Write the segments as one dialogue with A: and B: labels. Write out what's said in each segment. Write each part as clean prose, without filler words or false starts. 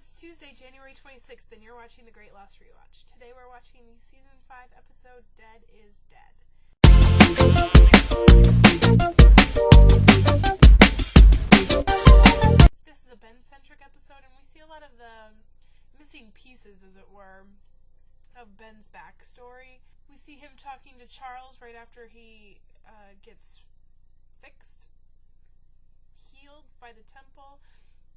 A: It's Tuesday, January 26th, and you're watching The Great Lost Rewatch. Today we're watching the Season 5 episode, Dead is Dead. This is a Ben-centric episode, and we see a lot of the missing pieces, as it were, of Ben's backstory. We see him talking to Charles right after he gets healed by the temple.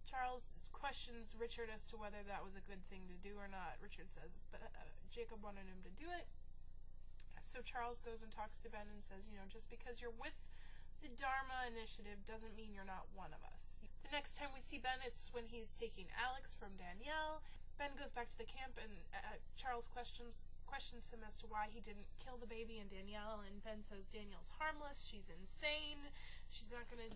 A: Charles questions Richard as to whether that was a good thing to do or not. Richard says, but Jacob wanted him to do it. So Charles goes and talks to Ben and says, just because you're with the Dharma Initiative doesn't mean you're not one of us. The next time we see Ben, it's when he's taking Alex from Danielle. Ben goes back to the camp, and Charles questions him as to why he didn't kill the baby and Danielle, and Ben says Danielle's harmless, she's insane, she's not going to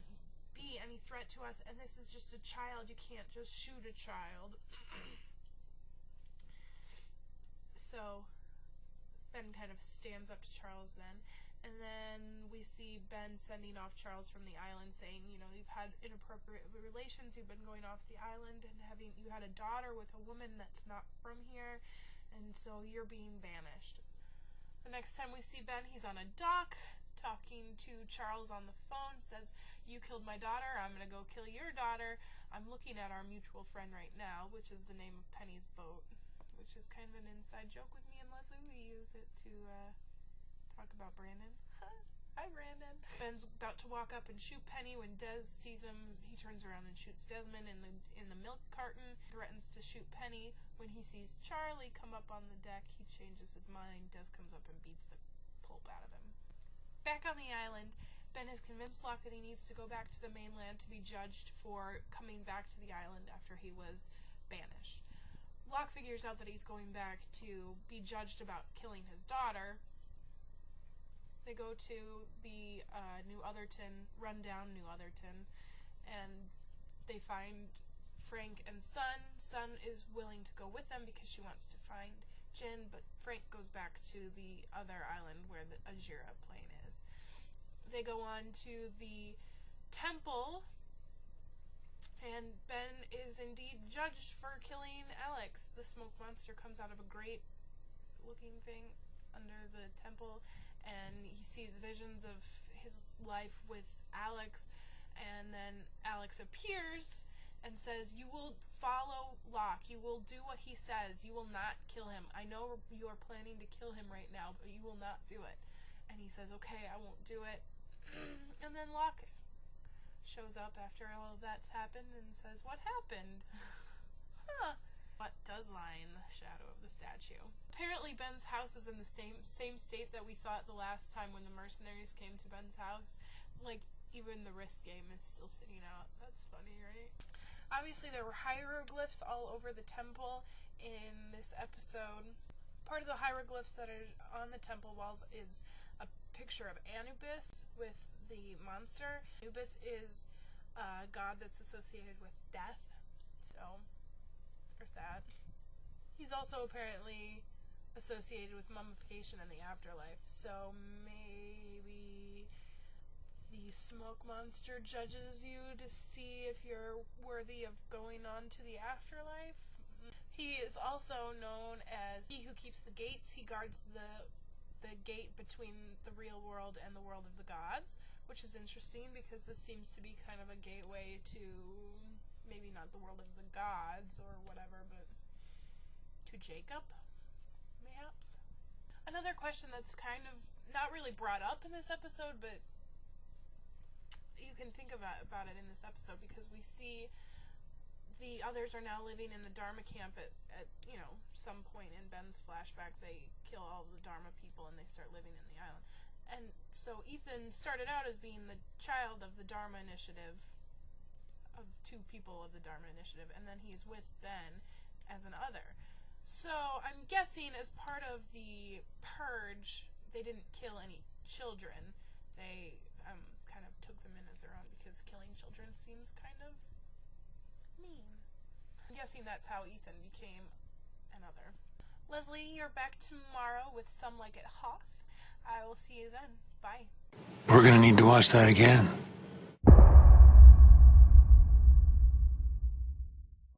A: be any threat to us, and this is just a child, you can't just shoot a child. So Ben kind of stands up to Charles then, and then we see Ben sending off Charles from the island, saying, you've had inappropriate relations, you've been going off the island, and you had a daughter with a woman that's not from here, and so you're being banished. The next time we see Ben, he's on a dock, talking to Charles on the phone, says, you killed my daughter, I'm going to go kill your daughter. I'm looking at our mutual friend right now, which is the name of Penny's boat, which is kind of an inside joke with me and Leslie. We use it to talk about Brandon. Hi, Brandon. Ben's about to walk up and shoot Penny when Des sees him. He turns around and shoots Desmond in the milk carton, threatens to shoot Penny. When he sees Charlie come up on the deck, he changes his mind. Des comes up and beats the pulp out of him. Back on the island, Ben has convinced Locke that he needs to go back to the mainland to be judged for coming back to the island after he was banished. Locke figures out that he's going back to be judged about killing his daughter. They go to the rundown New Otherton, and they find Frank and Sun. Sun is willing to go with them because she wants to find Jin, but Frank goes back to the other island where the Ajira plane is. They go on to the temple, and Ben is indeed judged for killing Alex. The smoke monster comes out of a grate-looking thing under the temple, and he sees visions of his life with Alex, and then Alex appears and says, you will follow Locke, you will do what he says, you will not kill him. I know you are planning to kill him right now, but you will not do it. And he says, okay, I won't do it. And then Locke shows up after all of that's happened and says, what happened? What does lie in the shadow of the statue? Apparently Ben's house is in the same state that we saw it the last time when the mercenaries came to Ben's house. Like, even the wrist game is still sitting out. That's funny, right? Obviously there were hieroglyphs all over the temple in this episode. Part of the hieroglyphs that are on the temple walls is a picture of Anubis with the monster. Anubis is a god that's associated with death, so there's that. He's also apparently associated with mummification in the afterlife, so maybe the smoke monster judges you to see if you're worthy of going on to the afterlife. He is also known as he who keeps the gates. He guards the gate between the real world and the world of the gods, which is interesting because this seems to be kind of a gateway to maybe not the world of the gods or whatever, but to Jacob, mayhaps. Another question that's kind of not really brought up in this episode, but you can think about it in this episode, because we see the others are now living in the Dharma camp at some point in Ben's flashback. They kill all the Dharma people and they start living in the island. And so Ethan started out as being the child of the Dharma Initiative, of two people of the Dharma Initiative, and then he's with Ben as an other. So I'm guessing as part of the purge, they didn't kill any children. They kind of took them in as their own, because killing children seems kind of mean. I'm guessing that's how Ethan became another. Leslie, you're back tomorrow with Some Like It Hoth. I will see you then. Bye.
B: We're gonna need to watch that again.